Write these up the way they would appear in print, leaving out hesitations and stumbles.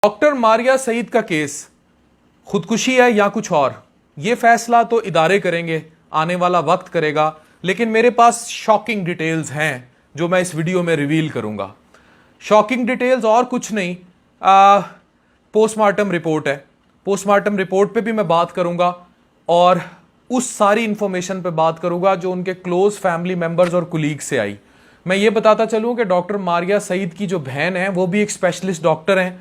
Doctor Maria Saeed का case खुदकुशी है या कुछ और, ये फैसला तो इदारे करेंगे, आने वाला वक्त करेगा। लेकिन मेरे पास शॉकिंग डिटेल्स हैं जो मैं इस वीडियो में रिवील करूंगा। शॉकिंग डिटेल्स और कुछ नहीं, पोस्टमार्टम रिपोर्ट है। पोस्टमार्टम रिपोर्ट पे भी मैं बात करूंगा और उस सारी इंफॉर्मेशन पे बात करूंगा जो उनके क्लोज फैमिली मेंबर्स और कुलीग से आई। मैं ये बताता चलूं कि डॉक्टर मारिया सईद की जो बहन है वो भी एक स्पेशलिस्ट डॉक्टर हैं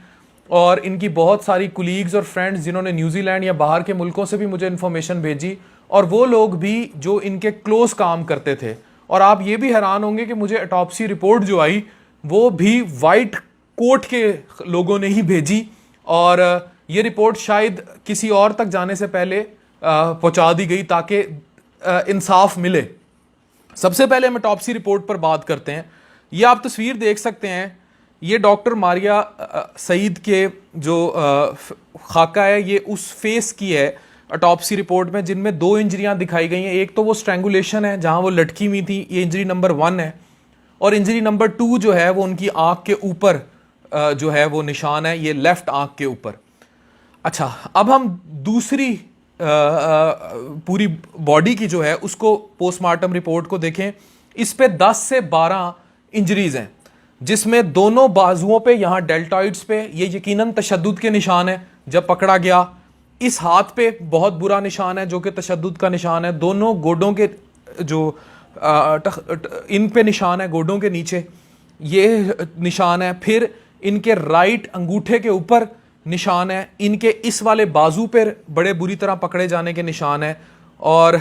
और इनकी बहुत सारी कुलीग्स और फ्रेंड्स जिन्होंने न्यूजीलैंड या बाहर के मुल्कों से भी मुझे इन्फॉर्मेशन भेजी, और वो लोग भी जो इनके क्लोज काम करते थे। और आप ये भी हैरान होंगे कि मुझे ऑटोप्सी रिपोर्ट जो आई वो भी वाइट कोट के लोगों ने ही भेजी, और ये रिपोर्ट शायद किसी और तक जाने से पहले पहुंचा दी गई ताकि इंसाफ मिले। सबसे पहले हम ऑटोप्सी रिपोर्ट पर बात करते हैं। ये आप तस्वीर देख सकते हैं, ये डॉक्टर मारिया सईद के जो खाका है ये उस फेस की है ऑटोप्सी रिपोर्ट में, जिनमें 2 इंजरियां दिखाई गई हैं। एक तो वो स्ट्रैंगुलेशन है जहां वो लटकी हुई थी, ये इंजरी नंबर 1 है, और इंजरी नंबर 2 जो है वो उनकी आंख के ऊपर जो है वो निशान है, ये लेफ्ट आंख के ऊपर। अच्छा, अब हम दूसरी पूरी बॉडी की जो है उसको पोस्टमार्टम रिपोर्ट को देखें। इस पे 10 से 12 इंजरीज हैं, जिसमें दोनों बाजुओं पे यहाँ डेल्टॉइड्स पे ये यकीनन तशद्दुद के निशान है जब पकड़ा गया। इस हाथ पे बहुत बुरा निशान है जो कि तशद्दुद का निशान है। दोनों गोडों के जो इन पे निशान है, गोडों के नीचे ये निशान है। फिर इनके राइट अंगूठे के ऊपर निशान है, इनके इस वाले बाजू पर बड़े बुरी तरह पकड़े जाने के निशान है, और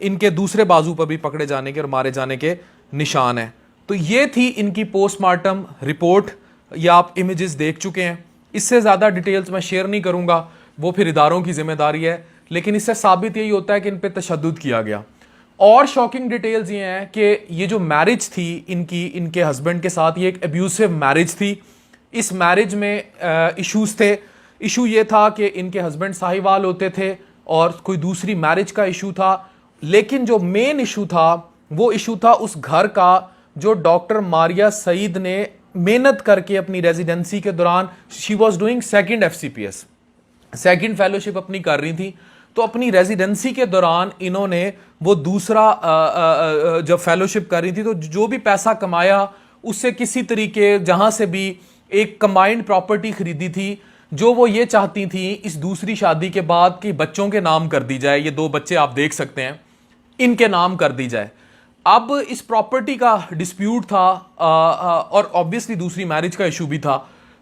इनके दूसरे बाजू पर भी पकड़े जाने के और मारे जाने के निशान है। तो ये थी इनकी पोस्टमार्टम रिपोर्ट, ये आप इमेजेस देख चुके हैं। इससे ज़्यादा डिटेल्स मैं शेयर नहीं करूंगा, वो फिर इदारों की जिम्मेदारी है। लेकिन इससे साबित यही होता है कि इन पे तशद्दुद किया गया। और शॉकिंग डिटेल्स ये हैं कि ये जो मैरिज थी इनकी, इनके हस्बैंड के साथ, ये एक अब्यूसिव मैरिज थी। इस मैरिज में इश्यूज थे। इशू ये था कि इनके हस्बैंड साहिवाल होते थे और कोई दूसरी मैरिज का इशू था। लेकिन जो मेन इशू था वो इशू था उस घर का जो डॉक्टर मारिया सईद ने मेहनत करके अपनी रेजिडेंसी के दौरान, she was doing second FCPS, second fellowship अपनी कर रही थी। तो अपनी रेजिडेंसी के दौरान इन्होंने वो दूसरा जब फेलोशिप कर रही थी तो जो भी पैसा कमाया उससे किसी तरीके जहां से भी एक कंबाइंड प्रॉपर्टी खरीदी थी, जो वो ये चाहती थी इस दूसरी शादी के बाद कि बच्चों के नाम कर दी जाए। ये 2 बच्चे आप देख सकते हैं, इनके नाम कर दी जाए। अब इस प्रॉपर्टी का डिस्प्यूट था और ऑब्वियसली दूसरी मैरिज का इशू भी था,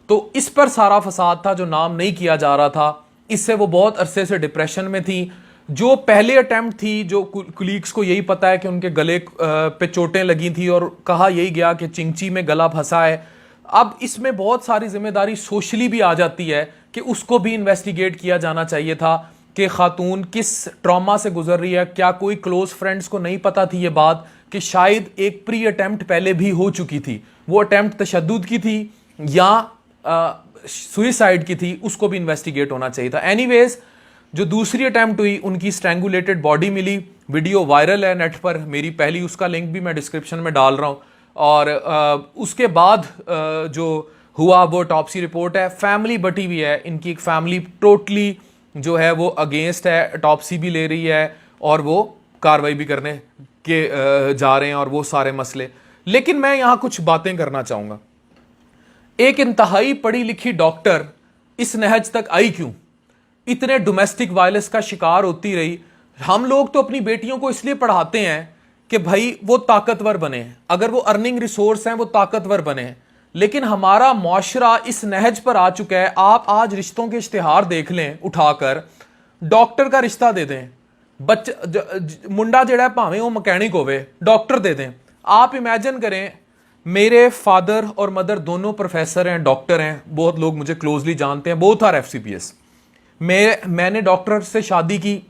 तो इस पर सारा फसाद था जो नाम नहीं किया जा रहा था। इससे वो बहुत अरसे से डिप्रेशन में थी। जो पहले अटेम्प्ट थी, जो कुलीग्स को यही पता है कि उनके गले पे चोटें लगी थी और कहा यही गया कि चिंची में गला फंसा है। अब इसमें बहुत सारी जिम्मेदारी सोशली भी आ जाती है कि उसको भी इन्वेस्टिगेट किया जाना चाहिए था कि खातून किस ट्रॉमा से गुजर रही है। क्या कोई क्लोज फ्रेंड्स को नहीं पता थी ये बात कि शायद एक प्री अटेम्प्ट पहले भी हो चुकी थी, वो अटेम्प्ट तशद्दुद की थी या सुइसाइड की थी, उसको भी इन्वेस्टिगेट होना चाहिए था। एनीवेज, जो दूसरी अटेम्प्ट हुई उनकी स्ट्रैंगुलेटेड बॉडी मिली, वीडियो वायरल है नेट पर, मेरी पहली उसका लिंक भी मैं डिस्क्रिप्शन में डाल रहा हूँ। और उसके बाद जो हुआ वो ऑटोप्सी रिपोर्ट है। फैमिली बटी हुई है, इनकी एक फैमिली टोटली जो है वो अगेंस्ट है, ऑटोप्सी भी ले रही है और वो कार्रवाई भी करने के जा रहे हैं और वो सारे मसले। लेकिन मैं यहाँ कुछ बातें करना चाहूँगा। एक इंतहाई पढ़ी लिखी डॉक्टर इस नहज तक आई क्यों? इतने डोमेस्टिक वायलेंस का शिकार होती रही। हम लोग तो अपनी बेटियों को इसलिए पढ़ाते हैं कि भाई वो ताकतवर बने, अगर वो अर्निंग रिसोर्स हैं वो ताकतवर बने। लेकिन हमारा मुआशरा इस नहज पर आ चुका है। आप आज रिश्तों के इश्तिहार देख लें उठाकर, डॉक्टर का रिश्ता दे दें, मुंडा जेड़ा है भावें वो मैकेनिक होवे, डॉक्टर दे दें। आप इमेजिन करें, मेरे फादर और मदर दोनों प्रोफेसर हैं, डॉक्टर हैं, बहुत लोग मुझे क्लोजली जानते हैं, बोथ आर FCPS। मैंने डॉक्टर से शादी की,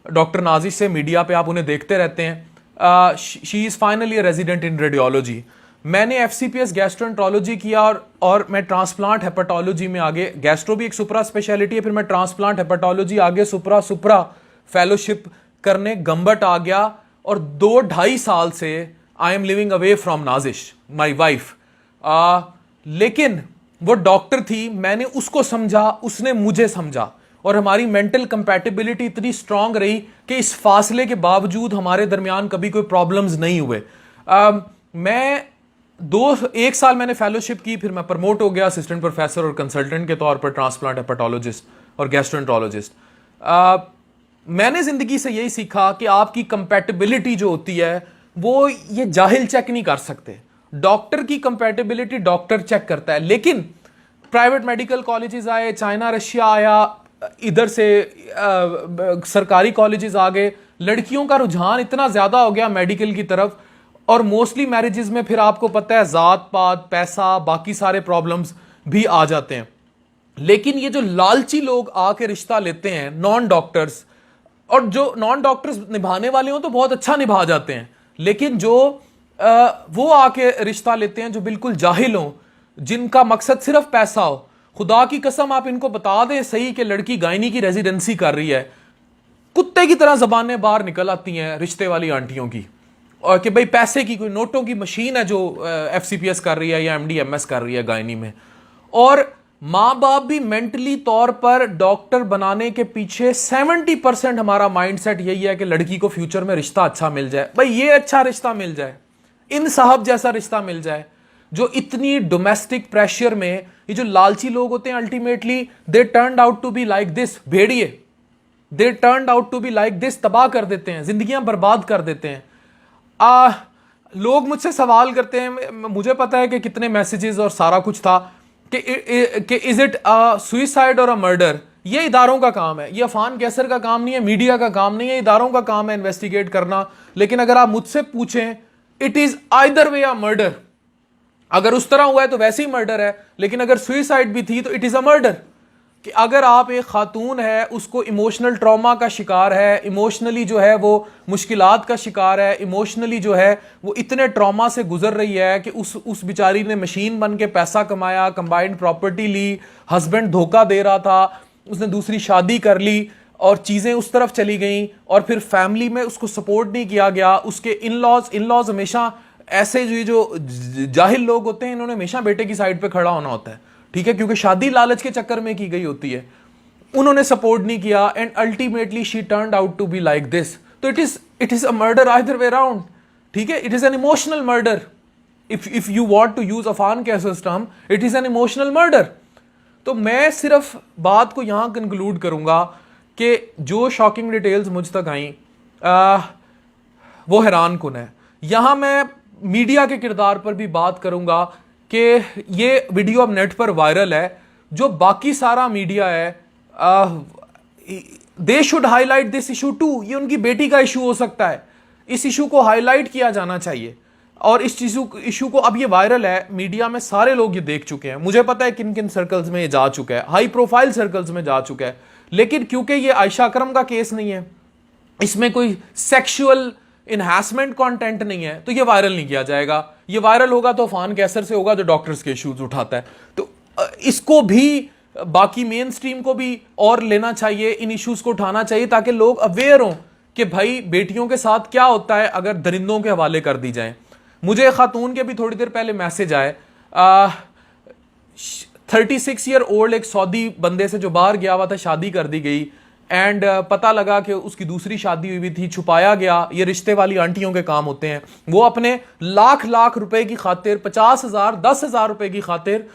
डॉक्टर नाजिश से, मीडिया पे आप उन्हें देखते रहते हैं। She is finally a resident in radiology. मैंने FCPS गैस्ट्रोएंटरोलॉजी किया और मैं ट्रांसप्लांट हेपेटोलॉजी में आगे, गैस्ट्रो भी एक सुपरा स्पेशलिटी है, फिर मैं ट्रांसप्लांट हेपेटोलॉजी आगे सुपरा फेलोशिप करने गंबट आ गया। और 2-2.5 साल से I am living away from Nazish, my wife. लेकिन वो डॉक्टर थी, मैंने उसको समझा, उसने मुझे समझा, और हमारी मेंटल कंपैटिबिलिटी इतनी स्ट्रांग रही कि इस फासले के बावजूद हमारे दरमियान कभी कोई प्रॉब्लम्स नहीं हुए। मैं 1 साल मैंने फेलोशिप की, फिर मैं प्रमोट हो गया असिस्टेंट प्रोफेसर और कंसल्टेंट के तौर पर ट्रांसप्लांट हेपेटोलॉजिस्ट और गैस्ट्रोएंटरोलॉजिस्ट। मैंने जिंदगी से यही सीखा कि आपकी कंपैटिबिलिटी जो होती है वो ये जाहिल चेक नहीं कर सकते। डॉक्टर की कंपैटिबिलिटी डॉक्टर चेक करता है, लेकिन प्राइवेट मेडिकल कॉलेजेस आए, चाइना रशिया आया, इधर से सरकारी कॉलेजेस आ गए, लड़कियों का रुझान इतना ज्यादा हो गया मेडिकल की तरफ, और मोस्टली मैरिजेस में फिर आपको पता है जात पात, पैसा, बाकी सारे प्रॉब्लम्स भी आ जाते हैं। लेकिन ये जो लालची लोग आके रिश्ता लेते हैं, नॉन डॉक्टर्स, और जो नॉन डॉक्टर्स निभाने वाले हो तो बहुत अच्छा निभा जाते हैं, लेकिन जो वो आके रिश्ता लेते हैं जो बिल्कुल जाहिल हो, जिनका मकसद सिर्फ पैसा हो, खुदा की कसम आप इनको बता दें सही कि लड़की गायनी की रेजिडेंसी कर रही है, कुत्ते की तरह जबानें बाहर निकल आती हैं रिश्ते वाली आंटियों की, और कि भाई पैसे की कोई नोटों की मशीन है जो FCPS कर रही है या MD MS कर रही है गायनी में। और माँ बाप भी मेंटली तौर पर डॉक्टर बनाने के पीछे 70% हमारा माइंडसेट यही है कि लड़की को फ्यूचर में रिश्ता अच्छा मिल जाए, भाई ये अच्छा रिश्ता मिल जाए, इन साहब जैसा रिश्ता मिल जाए। जो इतनी डोमेस्टिक प्रेशर में ये जो लालची लोग होते हैं, ultimately they turned out to be like this, भेड़िए, they turned out to be like this, तबाह कर देते हैं, जिंदगियां बर्बाद कर देते हैं। लोग मुझसे सवाल करते हैं, मुझे पता है कि कितने मैसेजेस और सारा कुछ था कि इज इट सुइसाइड और अ मर्डर। ये इदारों का काम है, ये अफान कैसर का काम नहीं है, मीडिया का काम नहीं है, इदारों का काम है इन्वेस्टिगेट करना। लेकिन अगर आप मुझसे पूछें, it is either way a murder. अगर उस तरह हुआ है तो वैसे ही मर्डर है, लेकिन अगर सुइसाइड भी थी तो इट इज अ मर्डर। कि अगर आप एक खातून है, उसको इमोशनल ट्रॉमा का शिकार है, इमोशनली जो है वो मुश्किलात का शिकार है, इमोशनली जो है वो इतने ट्रॉमा से गुजर रही है कि उस बेचारी ने मशीन बन के पैसा कमाया, कंबाइंड प्रॉपर्टी ली, हस्बैंड धोखा दे रहा था, उसने दूसरी शादी कर ली और चीज़ें उस तरफ चली गई, और फिर फैमिली में उसको सपोर्ट नहीं किया गया। उसके इन लॉज हमेशा ऐसे जो जाहिल लोग होते हैं, इन्होंने हमेशा बेटे की साइड पे खड़ा होना होता है, ठीक है, क्योंकि शादी लालच के चक्कर में की गई होती है। उन्होंने सपोर्ट नहीं किया and ultimately she turned out to be like this. तो it is a murder either way around, ठीक है, it is an emotional murder. If you want to use Afan Qaiser's term, it is an emotional murder. तो मैं सिर्फ बात को यहां conclude करूंगा कि जो शॉकिंग डिटेल्स मुझ तक आई वो हैरान कुन है। यहां मैं मीडिया के किरदार पर भी बात करूंगा कि ये वीडियो अब नेट पर वायरल है, जो बाकी सारा मीडिया है, they should highlight this issue too. ये उनकी बेटी का इशू हो सकता है, इस इशू को हाईलाइट किया जाना चाहिए। और इस इशू को, अब ये वायरल है मीडिया में, सारे लोग ये देख चुके हैं, मुझे पता है किन किन सर्कल्स में ये जा चुका है, हाई प्रोफाइल सर्कल्स में जा चुका है। लेकिन क्योंकि ये आयशा अकरम का केस नहीं है, इसमें कोई सेक्सुअल इनहैंसमेंट कंटेंट नहीं है, तो ये वायरल नहीं किया जाएगा। ये वायरल होगा तो अफान कैसर से होगा जो डॉक्टर्स के इश्यूज उठाता है। तो इसको भी, बाकी मेन स्ट्रीम को भी और लेना चाहिए, इन इश्यूज को उठाना चाहिए, ताकि लोग अवेयर हों कि भाई बेटियों के साथ क्या होता है अगर दरिंदों के हवाले कर दी जाए। मुझे खातून के भी थोड़ी देर पहले मैसेज आए, 36 ईयर ओल्ड एक सऊदी बंदे से जो बाहर गया हुआ था, शादी कर दी गई, एंड पता लगा कि उसकी दूसरी शादी हुई थी, छुपाया गया। ये रिश्ते वाली आंटियों के काम होते हैं। वो अपने लाख रुपए की खातिर, 50,000 10,000 रुपए की खातिर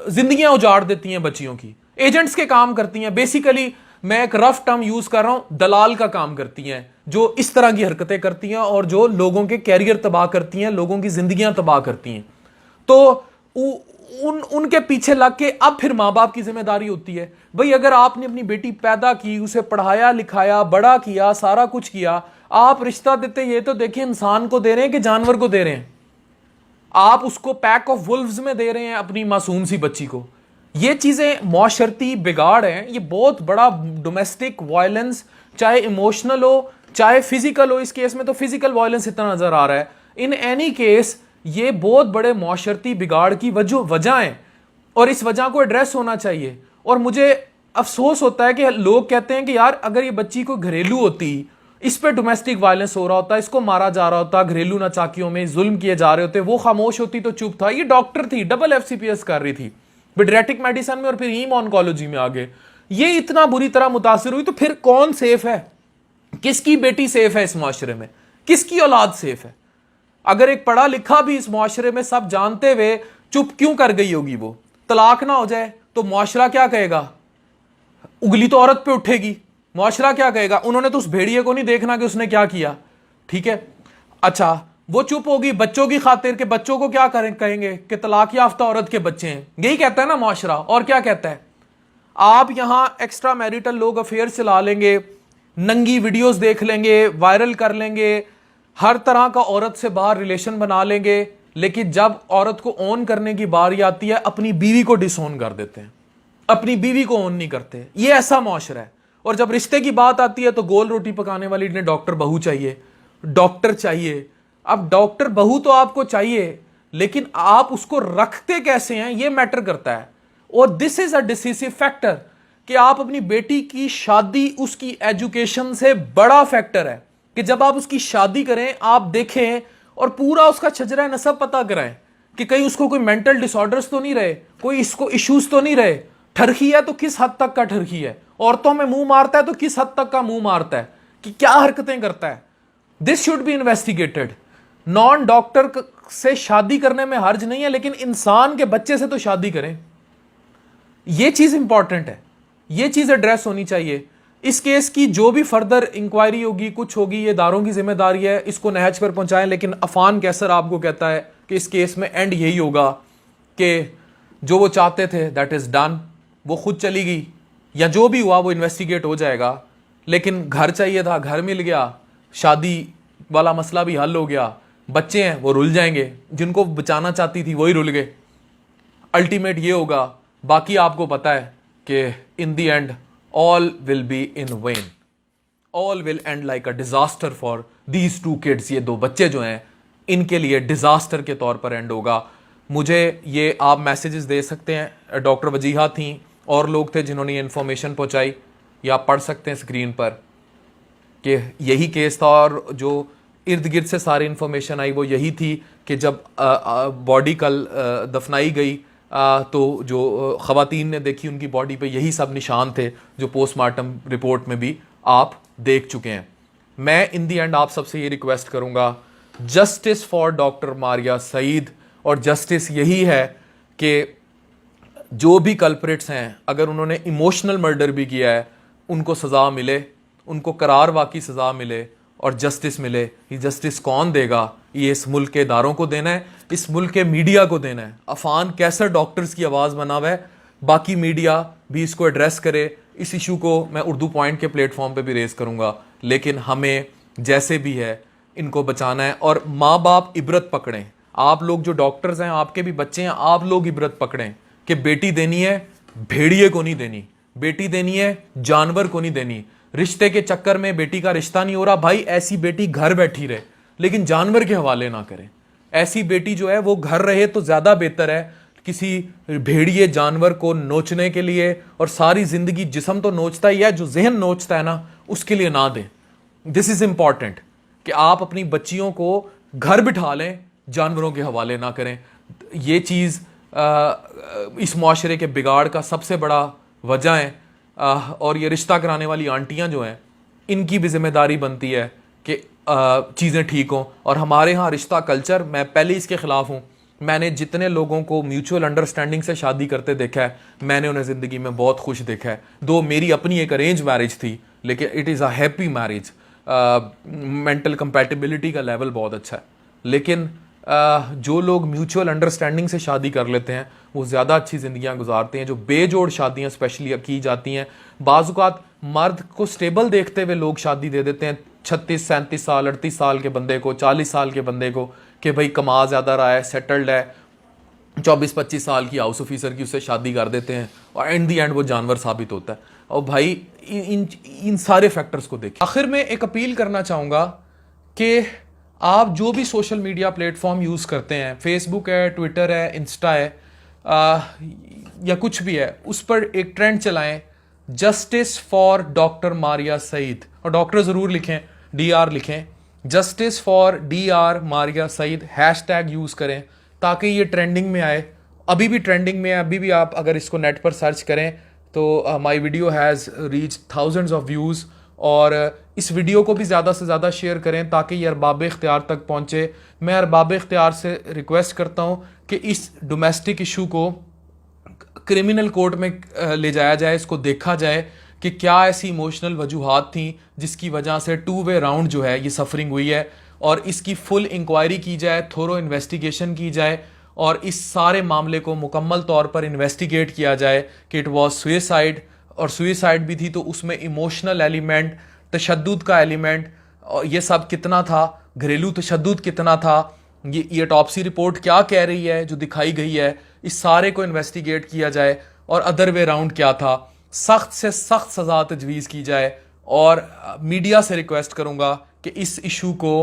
जिंदगियां उजाड़ देती हैं बच्चियों की, एजेंट्स के काम करती हैं। बेसिकली मैं एक रफ टर्म यूज कर रहा हूं, दलाल का काम करती हैं, जो इस तरह की हरकतें करती हैं और जो लोगों के कैरियर तबाह करती हैं, लोगों की जिंदगियां तबाह करती हैं। तो उनके पीछे लग के अब फिर माँ बाप की जिम्मेदारी होती है, भाई अगर आपने अपनी बेटी पैदा की, उसे पढ़ाया लिखाया, बड़ा किया, सारा कुछ किया, आप रिश्ता देते ये तो देखिए इंसान को दे रहे हैं कि जानवर को दे रहे हैं। आप उसको पैक ऑफ वुल्व्स में दे रहे हैं अपनी मासूम सी बच्ची को। ये चीजें मौशरती बिगाड़ हैं, ये बहुत बड़ा डोमेस्टिक वायलेंस, चाहे इमोशनल हो चाहे फिजिकल हो। इस केस में तो फिजिकल वायलेंस इतना नजर आ रहा है। इन एनी केस ये बहुत बड़े मौशरती बिगाड़ की वजह है और इस वजह को एड्रेस होना चाहिए। और मुझे अफसोस होता है कि लोग कहते हैं कि यार अगर ये बच्ची को घरेलू होती, इस पे डोमेस्टिक वायलेंस हो रहा होता, इसको मारा जा रहा होता, घरेलू नाचाकियों में जुल्म किए जा रहे होते, वो खामोश होती तो चुप था। ये डॉक्टर थी, डबल FCPS कर रही थी, पीडियाट्रिक मेडिसिन में और फिर हीम ऑन्कोलॉजी में आगे। ये इतना बुरी तरह मुतासिर हुई, तो फिर कौन सेफ है? किसकी बेटी सेफ है इस मुआशरे में? किसकी औलाद सेफ है? अगर एक पढ़ा लिखा भी इस मुआशरे में सब जानते हुए चुप क्यों कर गई होगी? वो तलाक ना हो जाए तो मुआशरा क्या कहेगा? उंगली तो औरत पे उठेगी। मुआशरा क्या कहेगा? उन्होंने तो उस भेड़िए को नहीं देखना कि उसने क्या किया, ठीक है? अच्छा, वो चुप होगी बच्चों की खातिर, के बच्चों को क्या कहेंगे कि तलाक याफ्ता औरत के बच्चे हैं। यही कहता है ना मुआशरा, और क्या कहता है? आप यहां एक्स्ट्रा मैरिटल लोग अफेयर चला लेंगे, नंगी वीडियोस देख लेंगे, वायरल कर लेंगे, हर तरह का औरत से बाहर रिलेशन बना लेंगे, लेकिन जब औरत को ऑन करने की बारी आती है अपनी बीवी को डिसऑन कर देते हैं, अपनी बीवी को ऑन नहीं करते। ये ऐसा मुआशरा है। और जब रिश्ते की बात आती है तो गोल रोटी पकाने वाली ने डॉक्टर बहू चाहिए, डॉक्टर चाहिए। अब डॉक्टर बहू तो आपको चाहिए, लेकिन आप उसको रखते कैसे हैं ये मैटर करता है। और this is a decisive factor कि आप अपनी बेटी की शादी उसकी एजुकेशन से बड़ा फैक्टर है कि जब आप उसकी शादी करें आप देखें और पूरा उसका छजरा नसब पता कराएं कि कहीं उसको कोई मेंटल डिसऑर्डर्स तो नहीं रहे, कोई इसको इश्यूज तो नहीं रहे। ठरकी है तो किस हद तक का ठरकी है, औरतों में मुंह मारता है तो किस हद तक का मुंह मारता है, कि क्या हरकतें करता है। This should be investigated. Non doctor से शादी करने में हर्ज नहीं है, लेकिन इंसान के बच्चे से तो शादी करें। यह चीज इंपॉर्टेंट है, यह चीज एड्रेस होनी चाहिए। इस केस की जो भी फर्दर इंक्वायरी होगी, कुछ होगी, ये इदारों की जिम्मेदारी है, इसको नहज पर पहुंचाएं। लेकिन अफान कैसर आपको कहता है कि इस केस में एंड यही होगा कि जो वो चाहते थे दैट इज डन, वो खुद चली गई, या जो भी हुआ वो इन्वेस्टिगेट हो जाएगा। लेकिन घर चाहिए था, घर मिल गया, शादी वाला मसला भी हल हो गया, बच्चे हैं वो रुल जाएंगे, जिनको बचाना चाहती थी वही रुल गए। अल्टीमेट ये होगा। बाकी आपको पता है कि in the end all will be in vain, all will end like a disaster for these two kids। ये दो बच्चे जो हैं इनके लिए डिजास्टर के तौर पर एंड होगा। मुझे ये आप मैसेजेस दे सकते हैं, डॉक्टर वजीहा थी और लोग थे जिन्होंने ये इन्फॉर्मेशन पहुंचाई, या आप पढ़ सकते हैं स्क्रीन पर कि यही केस था। और जो इर्द गिर्द से सारी इन्फॉर्मेशन आई वो यही थी कि जब बॉडी कल दफनाई गई तो जो ख़वातीन ने देखी उनकी बॉडी पे यही सब निशान थे जो पोस्टमार्टम रिपोर्ट में भी आप देख चुके हैं। मैं इन दी एंड आप सबसे ये रिक्वेस्ट करूंगा, justice for doctor Maria Saeed. और जस्टिस यही है कि जो भी कल्प्रिट्स हैं, अगर उन्होंने इमोशनल मर्डर भी किया है, उनको सज़ा मिले, उनको करार वाकई सज़ा मिले और जस्टिस मिले। ये जस्टिस कौन देगा? ये इस मुल्क के इदारों को देना है, इस मुल्क के मीडिया को देना है। अफान कैसर डॉक्टर्स की आवाज़ बना हुआ है, बाकी मीडिया भी इसको एड्रेस करे। इस इशू को मैं उर्दू पॉइंट के प्लेटफॉर्म पे भी रेस करूंगा, लेकिन हमें जैसे भी है इनको बचाना है। और माँ बाप इबरत पकड़ें, आप लोग जो डॉक्टर्स हैं, आपके भी बच्चे हैं, आप लोग इबरत पकड़ें कि बेटी देनी है भेड़िए को नहीं देनी, बेटी देनी है जानवर को नहीं देनी। रिश्ते के चक्कर में बेटी का रिश्ता नहीं हो रहा, भाई ऐसी बेटी घर बैठी रहे, लेकिन जानवर के हवाले ना करें। ऐसी बेटी जो है वो घर रहे तो ज्यादा बेहतर है, किसी भेड़िए जानवर को नोचने के लिए। और सारी जिंदगी जिस्म तो नोचता ही है, जो जहन नोचता है ना उसके लिए ना दें। दिस इज इंपॉर्टेंट कि आप अपनी बच्चियों को घर बिठा लें, जानवरों के हवाले ना करें। ये चीज इस मुआशरे के बिगाड़ का सबसे बड़ा वजह है। और ये रिश्ता कराने वाली आंटियां जो हैं, इनकी भी जिम्मेदारी बनती है कि चीज़ें ठीक हों। और हमारे यहाँ रिश्ता कल्चर, मैं पहले इसके ख़िलाफ़ हूँ। मैंने जितने लोगों को म्यूचुअल अंडरस्टैंडिंग से शादी करते देखा है, मैंने उन्हें ज़िंदगी में बहुत खुश देखा है। दो मेरी अपनी एक अरेंज मैरिज थी, लेकिन it is a happy marriage. Mental compatibility का लेवल बहुत अच्छा है। लेकिन जो लोग म्यूचुअल अंडरस्टैंडिंग से शादी कर लेते हैं वो ज़्यादा अच्छी ज़िंदगियां गुजारते हैं। जो बेजोड़ शादियां स्पेशली की जाती हैं, बाज़-औक़ात मर्द को स्टेबल देखते हुए लोग शादी दे देते हैं 36, 37 साल, 38 साल के बंदे को, 40 साल के बंदे को, कि भाई कमा ज़्यादा रहा है, सेटल्ड है, 24-25 साल की हाउस ऑफिसर की उससे शादी कर देते हैं और एंड दी एंड वो जानवर साबित होता है। और भाई इन सारे फैक्टर्स को देखिए। आखिर में एक अपील करना चाहूँगा कि आप जो भी सोशल मीडिया प्लेटफॉर्म यूज़ करते हैं, फेसबुक है, ट्विटर है, इंस्टा है, या कुछ भी है, उस पर एक ट्रेंड चलाएं, justice for doctor Maria Saeed. और डॉक्टर ज़रूर लिखें, DR लिखें, justice for DR Maria Saeed hashtag use करें ताकि ये ट्रेंडिंग में आए। अभी भी ट्रेंडिंग में है, अभी भी आप अगर इसको नेट पर सर्च करें तो my video has reach thousands of views. और इस वीडियो को भी ज़्यादा से ज़्यादा शेयर करें ताकि ये अरबाब इख्तियार तक पहुँचे। मैं अरबाब इख्तियार से रिक्वेस्ट करता हूँ कि इस डोमेस्टिक इशू को क्रिमिनल कोर्ट में ले जाया जाए, इसको देखा जाए कि क्या ऐसी इमोशनल वजूहात थी जिसकी वजह से 2 वे राउंड जो है ये सफरिंग हुई है, और इसकी फुल इंक्वायरी की जाए, थोरो इन्वेस्टिगेशन की जाए और इस सारे मामले को मुकम्मल तौर पर इन्वेस्टिगेट किया जाए कि इट वाज सुसाइड, और सुसाइड भी थी तो उसमें इमोशनल एलिमेंट, तशद्दुद का एलिमेंट, ये सब कितना था, घरेलू तशद्दुद कितना था, ये ऑटोप्सी रिपोर्ट क्या कह रही है जो दिखाई गई है, इस सारे को इन्वेस्टिगेट किया जाए और अदर वे राउंड क्या था, सख्त से सख्त सज़ा तजवीज़ की जाए। और मीडिया से रिक्वेस्ट करूँगा कि इस इशू को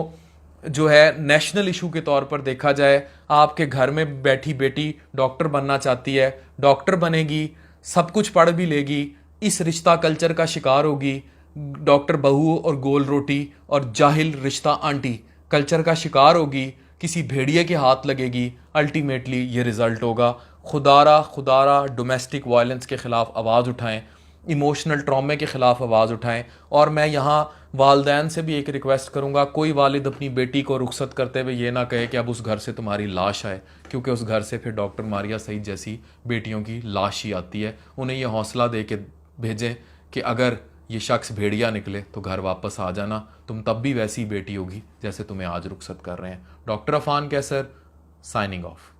जो है नेशनल इशू के तौर पर देखा जाए। आपके घर में बैठी बेटी डॉक्टर बनना चाहती है, डॉक्टर बनेगी, सब कुछ पढ़ भी लेगी, इस रिश्ता कल्चर का शिकार होगी, डॉक्टर बहू और गोल रोटी और जाहिल रिश्ता आंटी कल्चर का शिकार होगी, किसी भेड़िए के हाथ लगेगी, अल्टीमेटली ये रिज़ल्ट होगा। खुदारा डोमेस्टिक वायलेंस के ख़िलाफ़ आवाज़ उठाएं, इमोशनल ट्रॉमे के ख़िलाफ़ आवाज़ उठाएं। और मैं यहाँ वालदैन से भी एक रिक्वेस्ट करूँगा, कोई वालिद अपनी बेटी को रुखसत करते हुए ये ना कहे कि अब उस घर से तुम्हारी लाश आए, क्योंकि उस घर से फिर डॉक्टर मारिया सईद जैसी बेटियों की लाश ही आती है। उन्हें ये हौसला दे के भेजें कि अगर ये शख्स भेड़िया निकले तो घर वापस आ जाना, तुम तब भी वैसी बेटी होगी जैसे तुम्हें आज रुखसत कर रहे हैं। डॉक्टर अफान कैसर, साइनिंग ऑफ।